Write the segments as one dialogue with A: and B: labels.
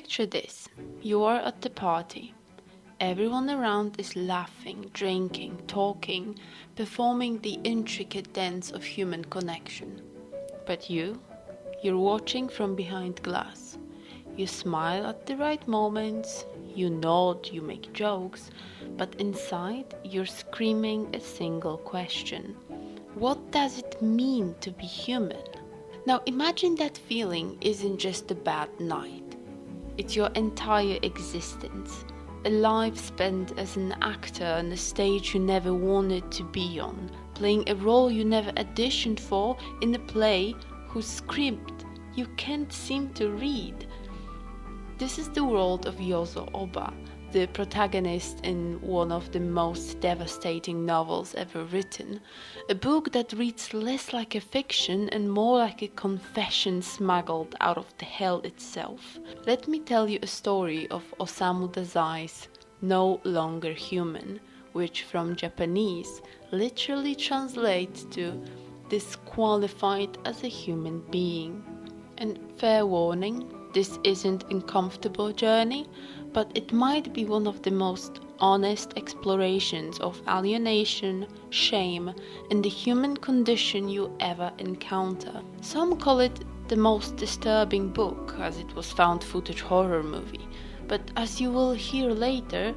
A: Picture this. You are at the party. Everyone around is laughing, drinking, talking, performing the intricate dance of human connection. But you're watching from behind glass. You smile at the right moments, you nod, you make jokes, but inside you're screaming a single question. What does it mean to be human? Now imagine that feeling isn't just a bad night. It's your entire existence. A life spent as an actor on a stage you never wanted to be on, playing a role you never auditioned for in a play whose script you can't seem to read. This is the world of Yozo Oba, the protagonist in one of the most devastating novels ever written, a book that reads less like a fiction and more like a confession smuggled out of the hell itself. Let me tell you a story of Osamu Dazai's No Longer Human, which from Japanese literally translates to disqualified as a human being. And fair warning, this isn't a comfortable journey, but it might be one of the most honest explorations of alienation, shame, and the human condition you ever encounter. Some call it the most disturbing book, as it was found footage horror movie, but as you will hear later,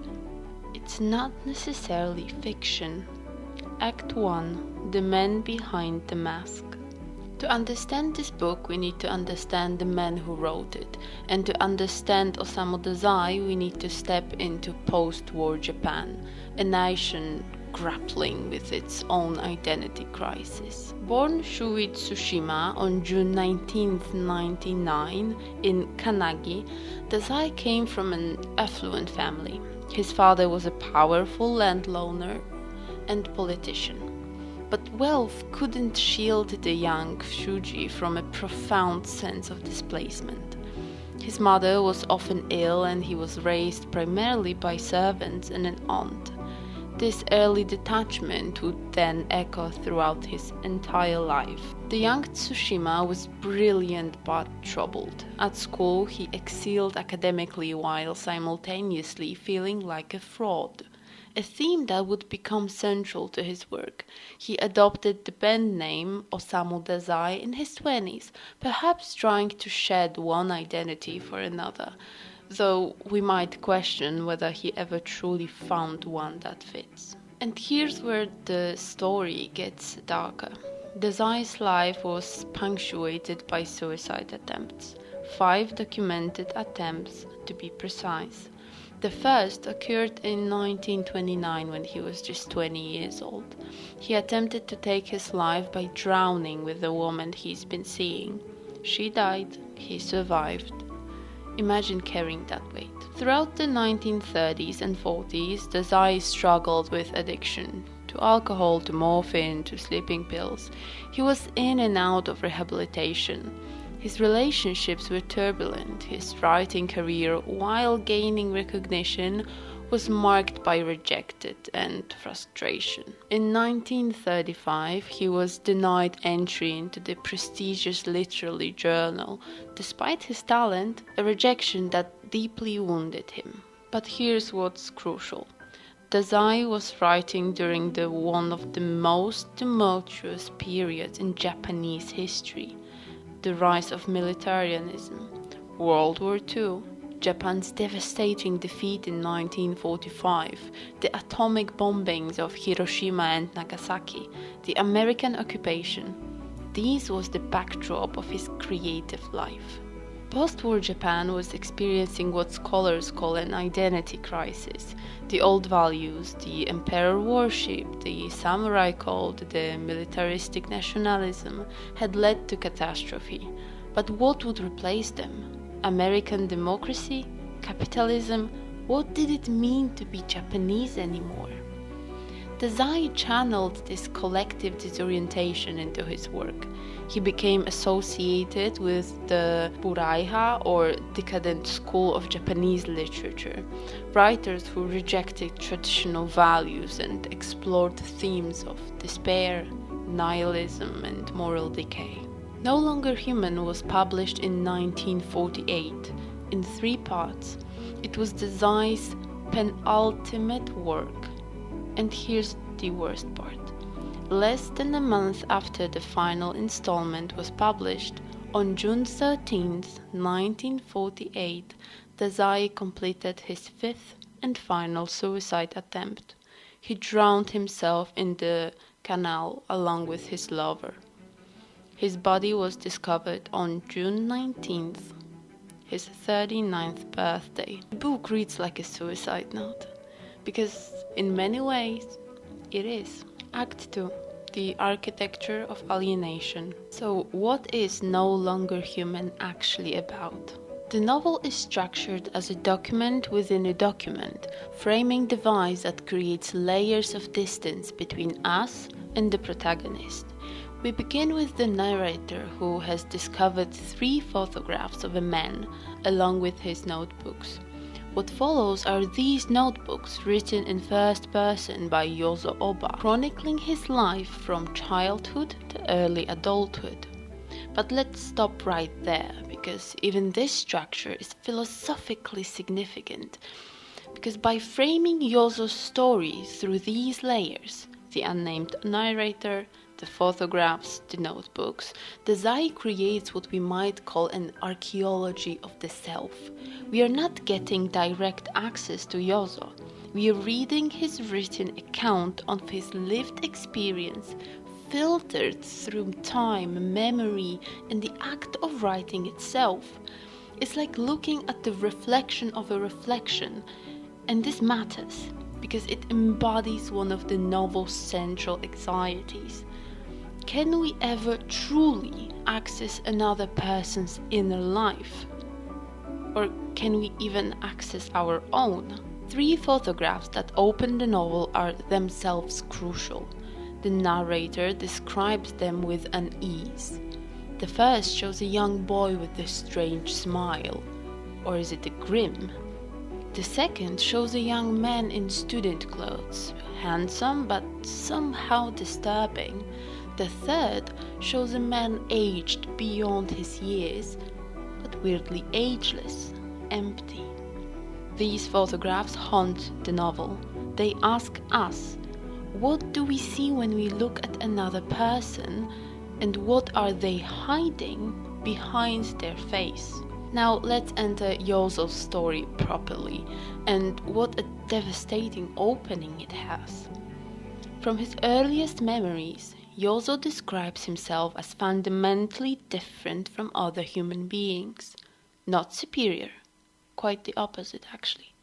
A: it's not necessarily fiction. Act 1. The Man Behind the Mask. To understand this book, we need to understand the man who wrote it, and to understand Osamu Dazai, we need to step into post-war Japan, a nation grappling with its own identity crisis. Born Shuei Tsushima on June 19, 1999, in Kanagi, Dazai came from an affluent family. His father was a powerful landowner and politician. But wealth couldn't shield the young Shuji from a profound sense of displacement. His mother was often ill and he was raised primarily by servants and an aunt. This early detachment would then echo throughout his entire life. The young Tsushima was brilliant but troubled. At school, he excelled academically while simultaneously feeling like a fraud. A theme that would become central to his work. He adopted the band name Osamu Dazai in his 20s, perhaps trying to shed one identity for another, though we might question whether he ever truly found one that fits. And here's where the story gets darker. Dazai's life was punctuated by suicide attempts, 5 documented attempts to be precise. The first occurred in 1929 when he was just 20 years old. He attempted to take his life by drowning with the woman he's been seeing. She died, he survived. Imagine carrying that weight. Throughout the 1930s and 40s, Dazai struggled with addiction. To alcohol, to morphine, to sleeping pills. He was in and out of rehabilitation. His relationships were turbulent. His writing career, while gaining recognition, was marked by rejection and frustration. In 1935, he was denied entry into the prestigious literary journal, despite his talent, a rejection that deeply wounded him. But here's what's crucial. Dazai was writing during one of the most tumultuous periods in Japanese history. The rise of militarism, World War II, Japan's devastating defeat in 1945, the atomic bombings of Hiroshima and Nagasaki, the American occupation. This was the backdrop of his creative life. Post-war Japan was experiencing what scholars call an identity crisis. The old values, the emperor worship, the samurai code, the militaristic nationalism had led to catastrophe. But what would replace them? American democracy? Capitalism? What did it mean to be Japanese anymore? Dazai channeled this collective disorientation into his work. He became associated with the Buraiha, or decadent school of Japanese literature, writers who rejected traditional values and explored themes of despair, nihilism, and moral decay. No Longer Human was published in 1948. in 3 parts. It was Dazai's penultimate work. And here's the worst part. Less than a month after the final installment was published, on June 13, 1948, Dazai completed his 5th and final suicide attempt. He drowned himself in the canal along with his lover. His body was discovered on June 19th, his 39th birthday. The book reads like a suicide note, because in many ways it is. Act 2. The architecture of alienation. So, what is No Longer Human actually about? The novel is structured as a document within a document, framing device that creates layers of distance between us and the protagonist. We begin with the narrator, who has discovered 3 photographs of a man along with his notebooks. What follows are these notebooks written in first person by Yozo Oba, chronicling his life from childhood to early adulthood. But let's stop right there, because even this structure is philosophically significant. Because by framing Yozo's story through these layers, the unnamed narrator, the photographs, the notebooks, Dazai creates what we might call an archaeology of the self. We are not getting direct access to Yozo. We are reading his written account of his lived experience, filtered through time, memory, and the act of writing itself. It's like looking at the reflection of a reflection, and this matters because it embodies one of the novel's central anxieties. Can we ever truly access another person's inner life? Or can we even access our own? 3 photographs that open the novel are themselves crucial. The narrator describes them with unease. The first shows a young boy with a strange smile. Or is it a grim? The second shows a young man in student clothes, handsome but somehow disturbing. The third shows a man aged beyond his years, but weirdly ageless, empty. These photographs haunt the novel. They ask us, what do we see when we look at another person, and what are they hiding behind their face? Now let's enter Yozo's story properly, and what a devastating opening it has. From his earliest memories, Yozo describes himself as fundamentally different from other human beings. Not superior, quite the opposite actually.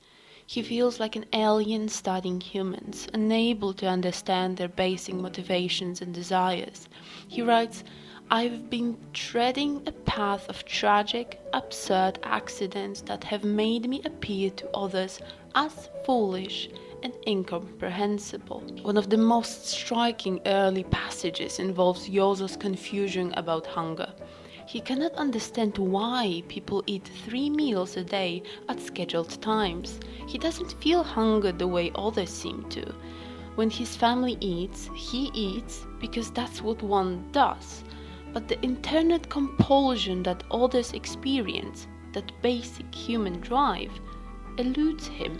A: He feels like an alien studying humans, unable to understand their basic motivations and desires. He writes, "I've been treading a path of tragic, absurd accidents that have made me appear to others as foolish and incomprehensible." One of the most striking early passages involves Yozo's confusion about hunger. He cannot understand why people eat 3 meals a day at scheduled times. He doesn't feel hunger the way others seem to. When his family eats, he eats because that's what one does. But the internal compulsion that others experience, that basic human drive, eludes him.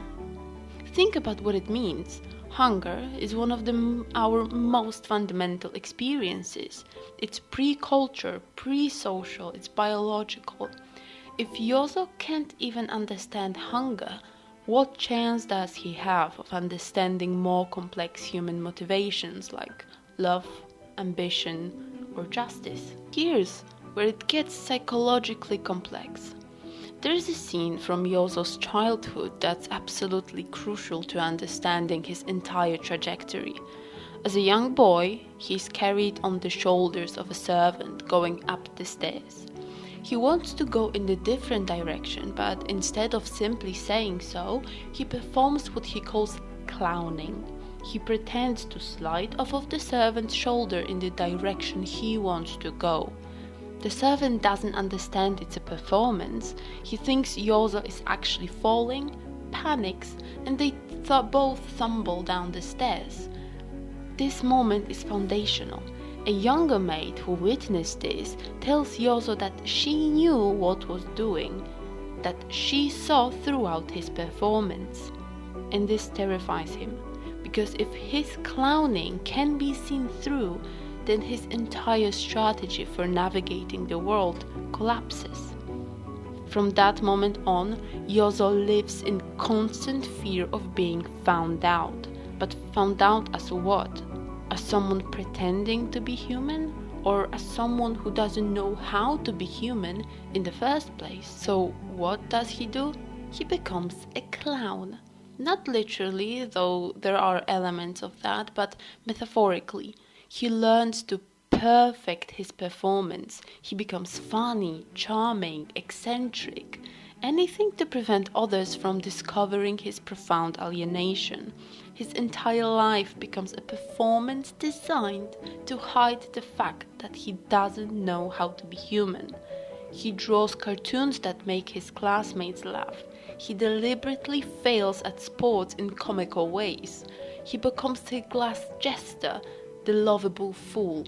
A: Think about what it means. Hunger is one of our most fundamental experiences. It's pre-culture, pre-social, it's biological. If Yozo can't even understand hunger, what chance does he have of understanding more complex human motivations like love, ambition, or justice? Here's where it gets psychologically complex. There's a scene from Yozo's childhood that's absolutely crucial to understanding his entire trajectory. As a young boy, he's carried on the shoulders of a servant going up the stairs. He wants to go in a different direction, but instead of simply saying so, he performs what he calls clowning. He pretends to slide off of the servant's shoulder in the direction he wants to go. The servant doesn't understand it's a performance. He thinks Yozo is actually falling, panics, and they both tumble down the stairs. This moment is foundational. A younger maid who witnessed this tells Yozo that she knew what was doing. that she saw throughout his performance. And this terrifies him, because if his clowning can be seen through, then his entire strategy for navigating the world collapses. From that moment on, Yozo lives in constant fear of being found out. But found out as what? As someone pretending to be human? Or as someone who doesn't know how to be human in the first place? So what does he do? He becomes a clown. Not literally, though there are elements of that, but metaphorically. He learns to perfect his performance. He becomes funny, charming, eccentric, anything to prevent others from discovering his profound alienation. His entire life becomes a performance designed to hide the fact that he doesn't know how to be human. He draws cartoons that make his classmates laugh. He deliberately fails at sports in comical ways. He becomes a glass jester, the lovable fool.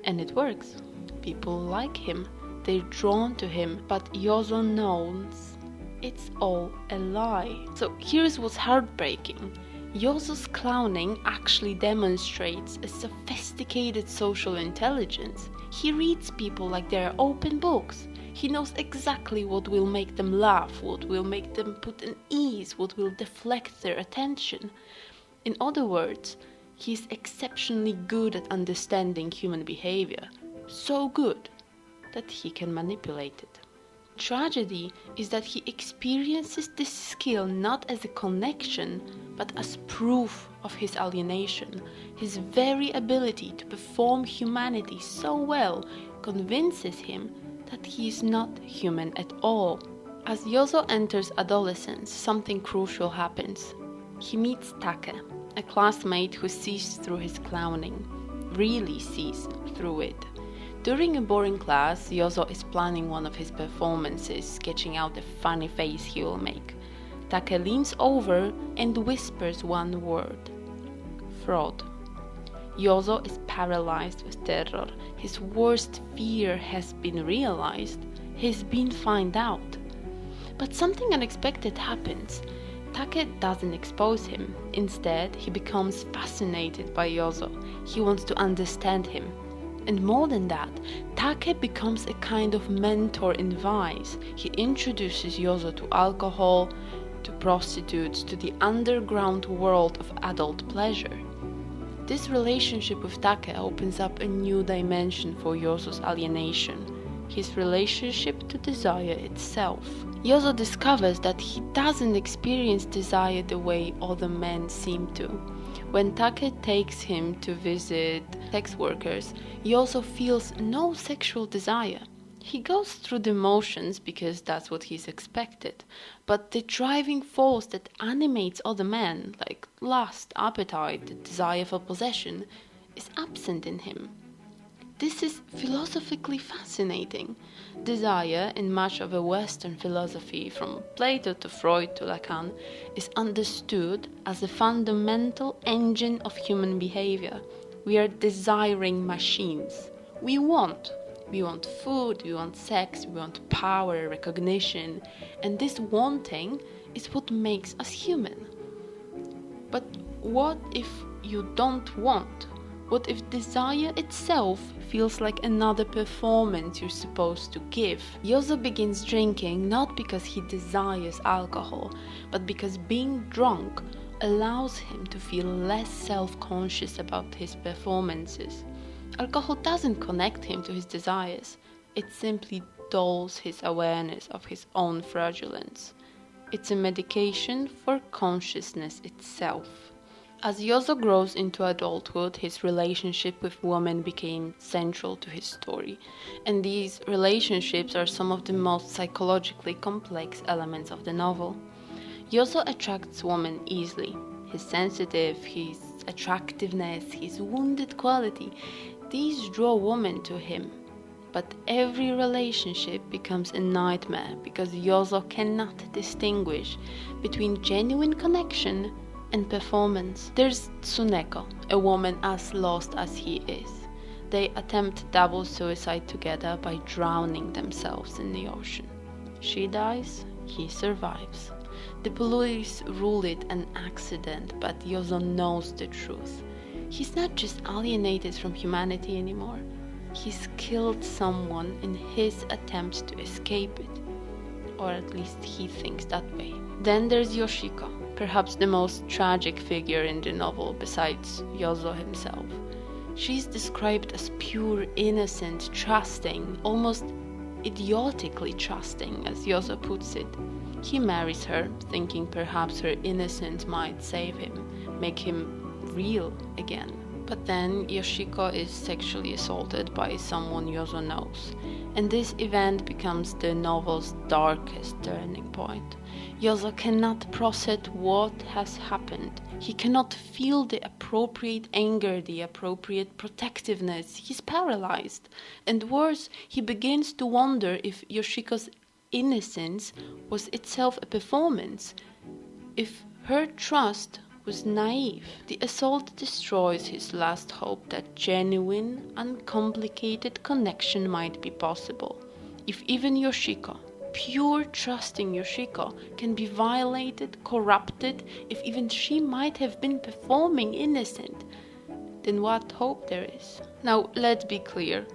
A: And it works. People like him. They're drawn to him. But Yozo knows it's all a lie. So here's what's heartbreaking. Yozo's clowning actually demonstrates a sophisticated social intelligence. He reads people like they're open books. He knows exactly what will make them laugh, what will make them put at ease, what will deflect their attention. In other words, he's exceptionally good at understanding human behavior. So good that he can manipulate it. Tragedy is that he experiences this skill not as a connection, but as proof of his alienation. His very ability to perform humanity so well convinces him that he is not human at all. As Yozo enters adolescence, something crucial happens. He meets Take, a classmate who sees through his clowning, really sees through it. During a boring class, Yozo is planning one of his performances, sketching out a funny face he will make. Take leans over and whispers one word: fraud. Yozo is paralyzed with terror. His worst fear has been realized. He's been found out. But something unexpected happens. Take doesn't expose him. Instead, he becomes fascinated by Yozo. He wants to understand him. And more than that, Take becomes a kind of mentor in vice. He introduces Yozo to alcohol, to prostitutes, to the underground world of adult pleasure. This relationship with Take opens up a new dimension for Yozo's alienation, his relationship to desire itself. Yozo discovers that he doesn't experience desire the way other men seem to. When Take takes him to visit sex workers, Yozo feels no sexual desire. He goes through the motions because that's what he's expected, but the driving force that animates other men, like lust, appetite, the desire for possession, is absent in him. This is philosophically fascinating. Desire, in much of a Western philosophy, from Plato to Freud to Lacan, is understood as a fundamental engine of human behavior. We are desiring machines. We want food, we want sex, we want power, recognition, and this wanting is what makes us human. But what if you don't want? What if desire itself feels like another performance you're supposed to give? Yozo begins drinking not because he desires alcohol, but because being drunk allows him to feel less self-conscious about his performances. Alcohol doesn't connect him to his desires, it simply dulls his awareness of his own fraudulence. It's a medication for consciousness itself. As Yozo grows into adulthood, his relationship with women became central to his story, and these relationships are some of the most psychologically complex elements of the novel. Yozo attracts women easily. His sensitive, his attractiveness, his wounded quality, these draw women to him. But every relationship becomes a nightmare because Yozo cannot distinguish between genuine connection and performance. There's Tsuneko, a woman as lost as he is. They attempt double suicide together by drowning themselves in the ocean. She dies, he survives. The police rule it an accident, but Yozo knows the truth. He's not just alienated from humanity anymore. He's killed someone in his attempt to escape it. Or at least he thinks that way. Then there's Yoshiko, perhaps the most tragic figure in the novel besides Yozo himself. She's described as pure, innocent, trusting, almost idiotically trusting, as Yozo puts it. He marries her, thinking perhaps her innocence might save him, make him real again. But then Yoshiko is sexually assaulted by someone Yozo knows, and this event becomes the novel's darkest turning point. Yozo cannot process what has happened. He cannot feel the appropriate anger, the appropriate protectiveness. He's paralyzed. And worse, he begins to wonder if Yoshiko's innocence was itself a performance, if her trust was naive. The assault destroys his last hope that genuine, uncomplicated connection might be possible. If even Yoshiko, pure trusting Yoshiko, can be violated, corrupted, if even she might have been performing innocent, then what hope there is? Now, let's be clear.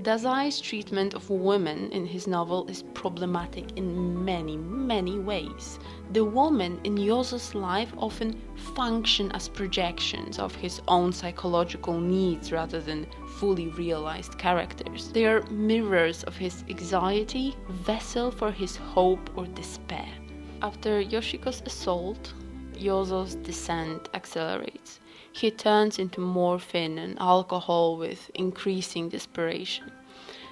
A: Dazai's treatment of women in his novel is problematic in many, many ways. The women in Yozo's life often function as projections of his own psychological needs rather than fully realized characters. They are mirrors of his anxiety, vessel for his hope or despair. After Yoshiko's assault, Yozo's descent accelerates. He turns into morphine and alcohol with increasing desperation.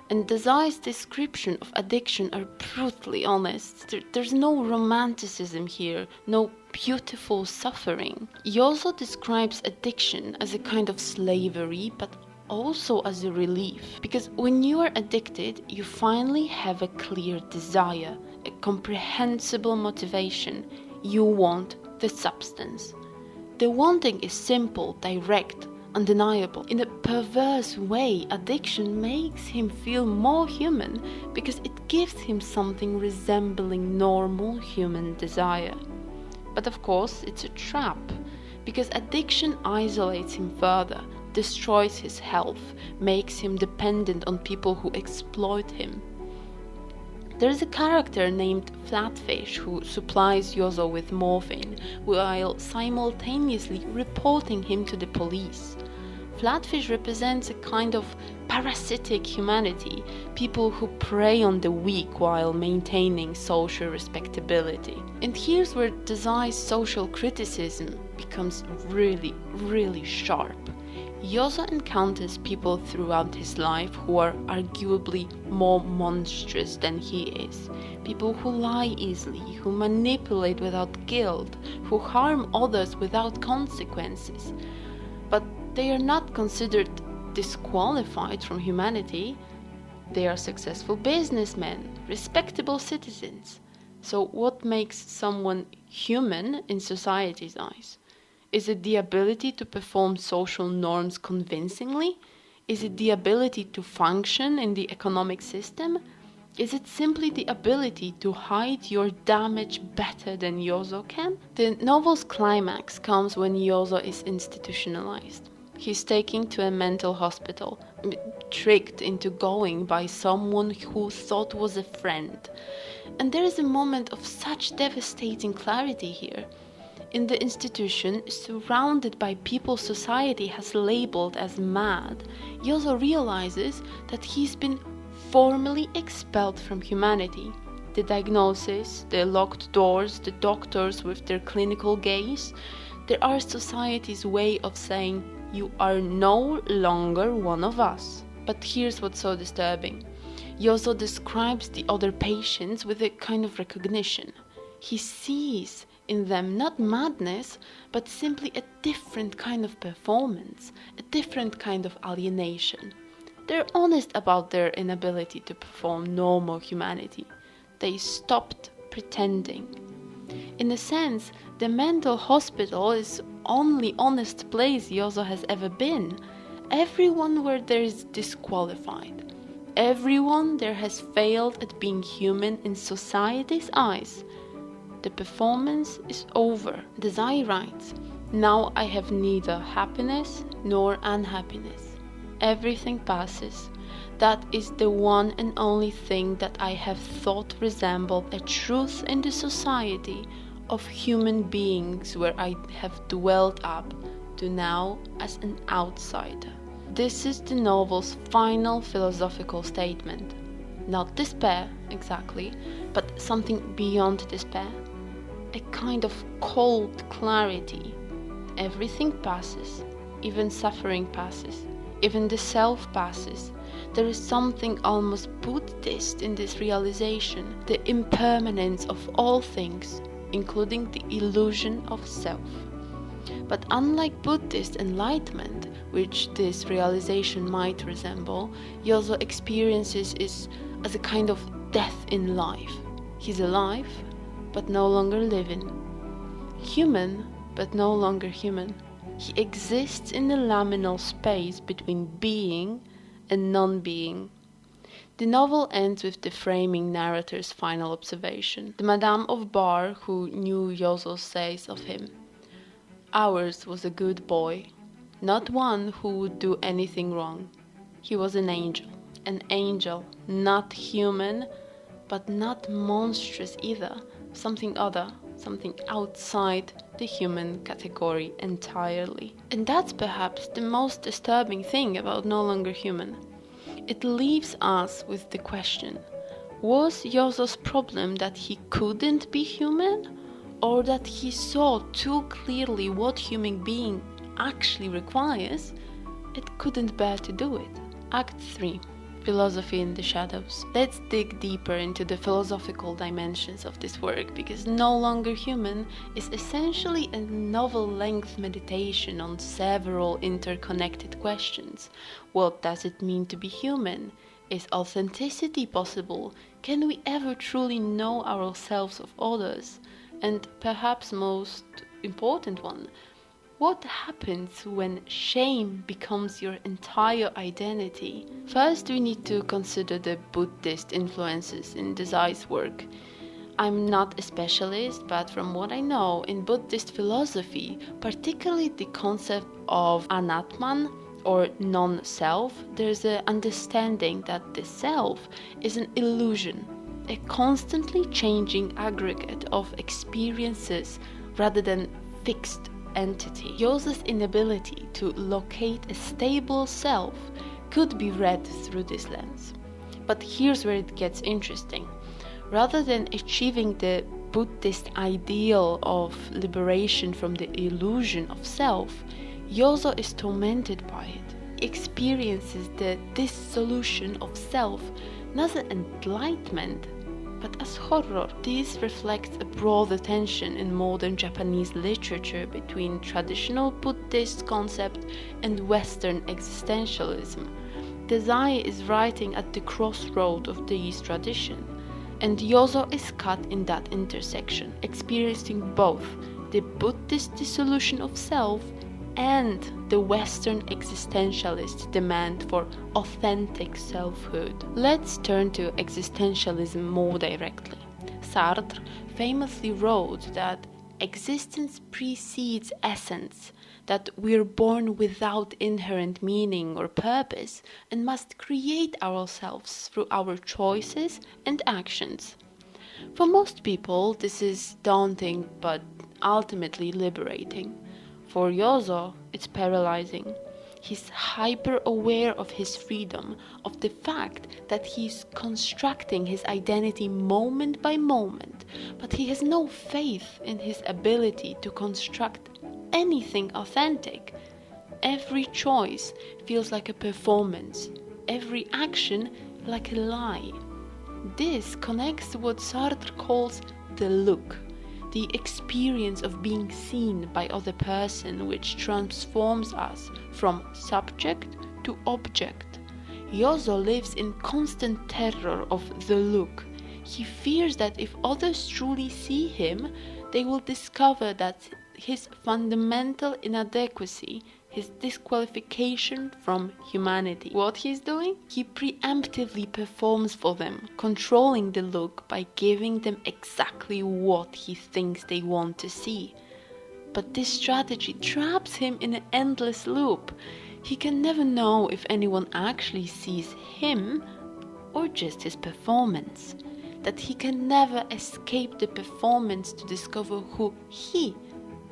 A: And Dazai's description of addiction are brutally honest. There's no romanticism here, no beautiful suffering. Yozo describes addiction as a kind of slavery, but also as a relief. Because when you are addicted, you finally have a clear desire, a comprehensible motivation. You want the substance. The wanting is simple, direct, undeniable. In a perverse way, addiction makes him feel more human because it gives him something resembling normal human desire. But of course, it's a trap, because addiction isolates him further, destroys his health, makes him dependent on people who exploit him. There's a character named Flatfish who supplies Yozo with morphine while simultaneously reporting him to the police. Flatfish represents a kind of parasitic humanity, people who prey on the weak while maintaining social respectability. And here's where Dazai's social criticism becomes really, really sharp. Yozo encounters people throughout his life who are arguably more monstrous than he is. People who lie easily, who manipulate without guilt, who harm others without consequences. But they are not considered disqualified from humanity. They are successful businessmen, respectable citizens. So what makes someone human in society's eyes? Is it the ability to perform social norms convincingly? Is it the ability to function in the economic system? Is it simply the ability to hide your damage better than Yozo can? The novel's climax comes when Yozo is institutionalized. He's taken to a mental hospital, tricked into going by someone who thought was a friend. And there is a moment of such devastating clarity here. In the institution, surrounded by people society has labeled as mad, Yozo realizes that he's been formally expelled from humanity. The diagnosis, the locked doors, the doctors with their clinical gaze, they are society's way of saying, you are no longer one of us. But here's what's so disturbing. Yozo describes the other patients with a kind of recognition. He sees in them not madness, but simply a different kind of performance, a different kind of alienation. They're honest about their inability to perform normal humanity. They stopped pretending. In a sense, the mental hospital is the only honest place Yozo has ever been. Everyone where there is disqualified. everyone there has failed at being human in society's eyes. The performance is over. Dazai writes, "Now I have neither happiness nor unhappiness. Everything passes. That is the one and only thing that I have thought resembled a truth in the society of human beings where I have dwelt up to now as an outsider." This is the novel's final philosophical statement. Not despair, exactly, but something beyond despair. A kind of cold clarity. Everything passes, even suffering passes, even the self passes. There is something almost Buddhist in this realization, the impermanence of all things, including the illusion of self. But unlike Buddhist enlightenment, which this realization might resemble, Yozo experiences it as a kind of death in life. He's alive, but no longer living. Human, but no longer human. He exists in the liminal space between being and non-being. The novel ends with the framing narrator's final observation. The Madame of Bar, who knew Yozo, says of him, "Ours was a good boy, not one who would do anything wrong. He was an angel, not human, but not monstrous either, something other, something outside the human category entirely." And that's perhaps the most disturbing thing about No Longer Human. It leaves us with the question, was Yozo's problem that he couldn't be human, or that he saw too clearly what human being actually requires, it couldn't bear to do it? Act 3. Philosophy in the Shadows. Let's dig deeper into the philosophical dimensions of this work, because No Longer Human is essentially a novel-length meditation on several interconnected questions. What does it mean to be human? Is authenticity possible? Can we ever truly know ourselves of others? And perhaps most important one, what happens when shame becomes your entire identity? First, we need to consider the Buddhist influences in Dazai's work. I'm not a specialist, but from what I know, in Buddhist philosophy, particularly the concept of anatman, or non-self, there's an understanding that the self is an illusion, a constantly changing aggregate of experiences rather than fixed entity. Yozo's inability to locate a stable self could be read through this lens. But here's where it gets interesting. Rather than achieving the Buddhist ideal of liberation from the illusion of self, Yozo is tormented by it. He experiences the dissolution of self not as enlightenment, but as horror. This reflects a broader tension in modern Japanese literature between traditional Buddhist concept and Western existentialism. Dazai is writing at the crossroad of these traditions, and Yozo is caught in that intersection, experiencing both the Buddhist dissolution of self and the Western existentialist demand for authentic selfhood. Let's turn to existentialism more directly. Sartre famously wrote that existence precedes essence, that we're born without inherent meaning or purpose and must create ourselves through our choices and actions. For most people, this is daunting but ultimately liberating. For Yozo, it's paralyzing. He's hyper-aware of his freedom, of the fact that he's constructing his identity moment by moment, but he has no faith in his ability to construct anything authentic. Every choice feels like a performance, every action like a lie. This connects to what Sartre calls the look, the experience of being seen by other person, which transforms us from subject to object. Yozo lives in constant terror of the look. He fears that if others truly see him, they will discover that his fundamental inadequacy his disqualification from humanity. What he's doing? He preemptively performs for them, controlling the look by giving them exactly what he thinks they want to see. But this strategy traps him in an endless loop. He can never know if anyone actually sees him or just his performance. That he can never escape the performance to discover who he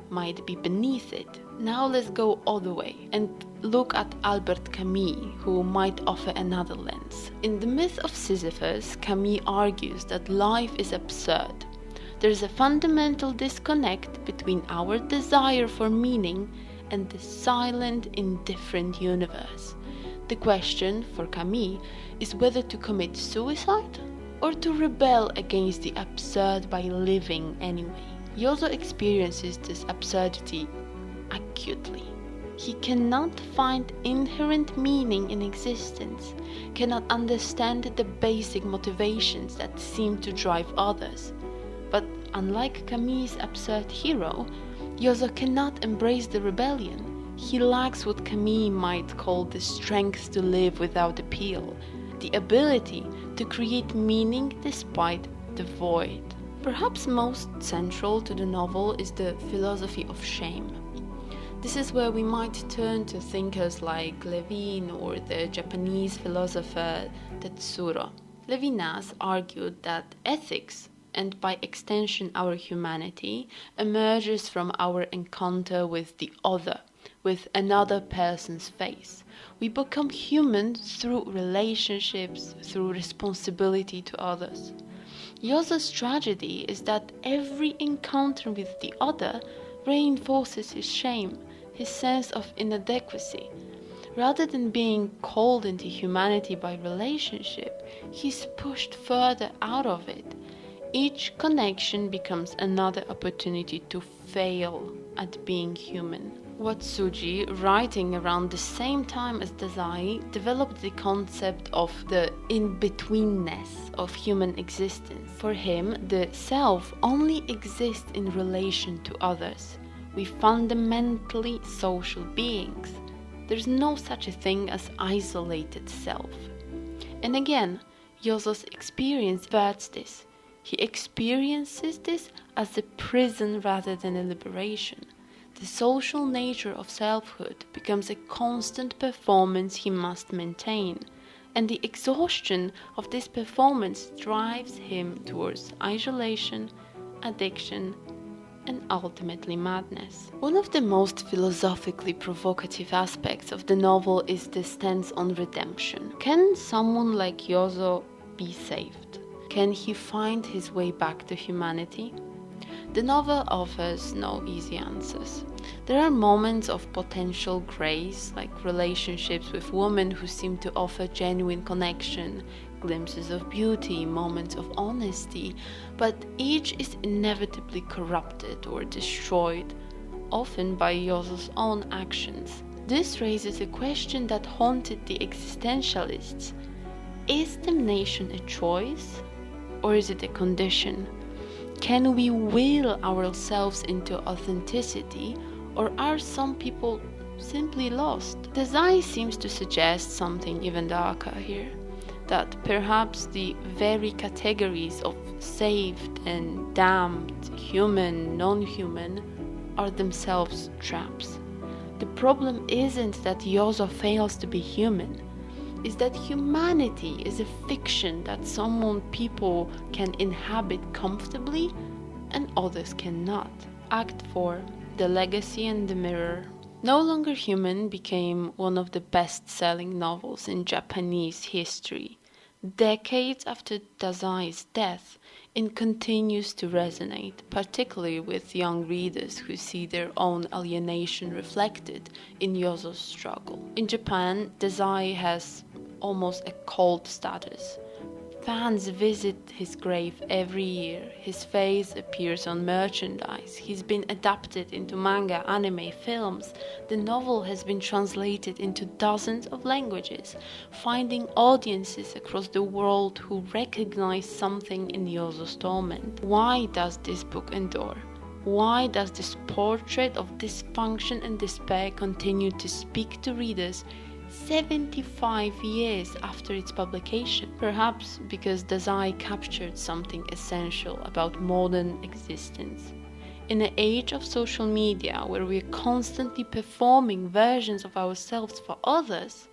A: might be beneath it. Now let's go all the way and look at Albert Camus, who might offer another lens. In The Myth of Sisyphus, Camus argues that life is absurd. There is a fundamental disconnect between our desire for meaning and the silent, indifferent universe. The question for Camus is whether to commit suicide or to rebel against the absurd by living anyway. He also experiences this absurdity acutely. He cannot find inherent meaning in existence, cannot understand the basic motivations that seem to drive others. But unlike Camus' absurd hero, he also cannot embrace the rebellion. He lacks what Camus might call the strength to live without appeal, the ability to create meaning despite the void. Perhaps most central to the novel is the philosophy of shame. This is where we might turn to thinkers like Levin or the Japanese philosopher Tetsuro. Levinas argued that ethics, and by extension our humanity, emerges from our encounter with the other, with another person's face. We become human through relationships, through responsibility to others. Yozo's tragedy is that every encounter with the other reinforces his shame, his sense of inadequacy. Rather than being called into humanity by relationship, he's pushed further out of it. Each connection becomes another opportunity to fail at being human. Watsuji, writing around the same time as Dazai, developed the concept of the in-betweenness of human existence. For him, the self only exists in relation to others. We fundamentally social beings. There's no such a thing as isolated self. And again, Yozo's experience verts this. He experiences this as a prison rather than a liberation. The social nature of selfhood becomes a constant performance he must maintain, and the exhaustion of this performance drives him towards isolation, addiction, and ultimately madness. One of the most philosophically provocative aspects of the novel is the stance on redemption. Can someone like Yozo be saved? Can he find his way back to humanity? The novel offers no easy answers. There are moments of potential grace, like relationships with women who seem to offer genuine connection, glimpses of beauty, moments of honesty, but each is inevitably corrupted or destroyed, often by Yozo's own actions. This raises a question that haunted the existentialists. Is damnation a choice, or is it a condition? Can we will ourselves into authenticity, or are some people simply lost? Dazai seems to suggest something even darker here, that perhaps the very categories of saved and damned, human, non-human, are themselves traps. The problem isn't that Yozo fails to be human, is that humanity is a fiction that some people can inhabit comfortably and others cannot. Act 4. The Legacy and the Mirror. No Longer Human became one of the best-selling novels in Japanese history. Decades after Dazai's death, it continues to resonate, particularly with young readers who see their own alienation reflected in Yozo's struggle. In Japan, Dazai has almost a cult status. Fans visit his grave every year. His face appears on merchandise. He's been adapted into manga, anime, films. The novel has been translated into dozens of languages, finding audiences across the world who recognize something in Yozo's torment. Why does this book endure? Why does this portrait of dysfunction and despair continue to speak to readers 75 years after its publication? Perhaps because Dazai captured something essential about modern existence. In an age of social media where we are constantly performing versions of ourselves for others,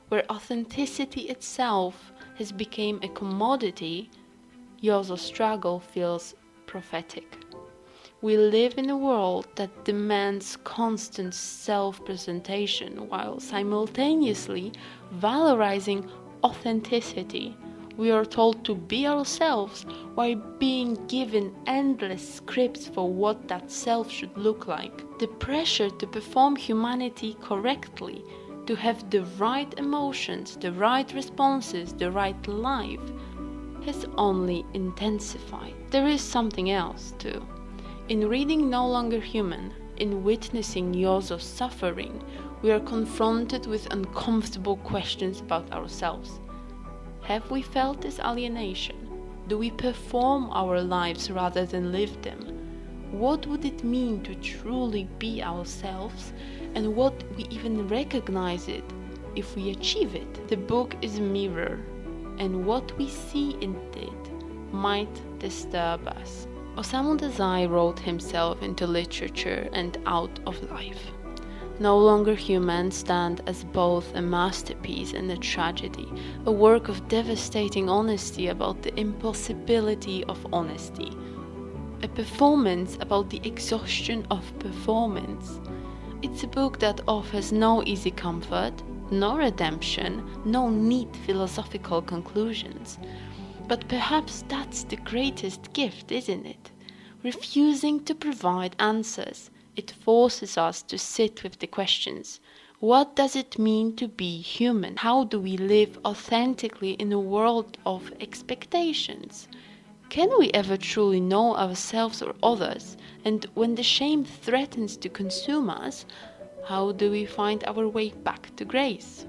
A: where authenticity itself has become a commodity, Yozo's struggle feels prophetic. We live in a world that demands constant self-presentation while simultaneously valorizing authenticity. We are told to be ourselves while being given endless scripts for what that self should look like. The pressure to perform humanity correctly, to have the right emotions, the right responses, the right life, has only intensified. There is something else too. In reading No Longer Human, in witnessing Yozo's suffering, we are confronted with uncomfortable questions about ourselves. Have we felt this alienation? Do we perform our lives rather than live them? What would it mean to truly be ourselves, and what we even recognize it if we achieve it? The book is a mirror, and what we see in it might disturb us. Osamu Dazai wrote himself into literature and out of life. No Longer Human stands as both a masterpiece and a tragedy, a work of devastating honesty about the impossibility of honesty, a performance about the exhaustion of performance. It's a book that offers no easy comfort, no redemption, no neat philosophical conclusions. But perhaps that's the greatest gift, isn't it? Refusing to provide answers, it forces us to sit with the questions. What does it mean to be human? How do we live authentically in a world of expectations? Can we ever truly know ourselves or others? And when the shame threatens to consume us, how do we find our way back to grace?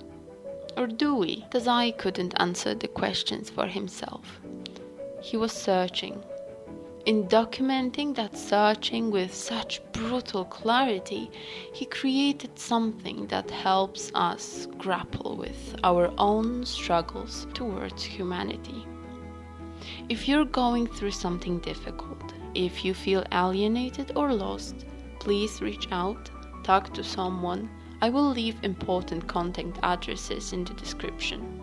A: Or do we? Dazai couldn't answer the questions for himself. He was searching. In documenting that searching with such brutal clarity, he created something that helps us grapple with our own struggles towards humanity. If you're going through something difficult, if you feel alienated or lost, please reach out, talk to someone. I will leave important contact addresses in the description.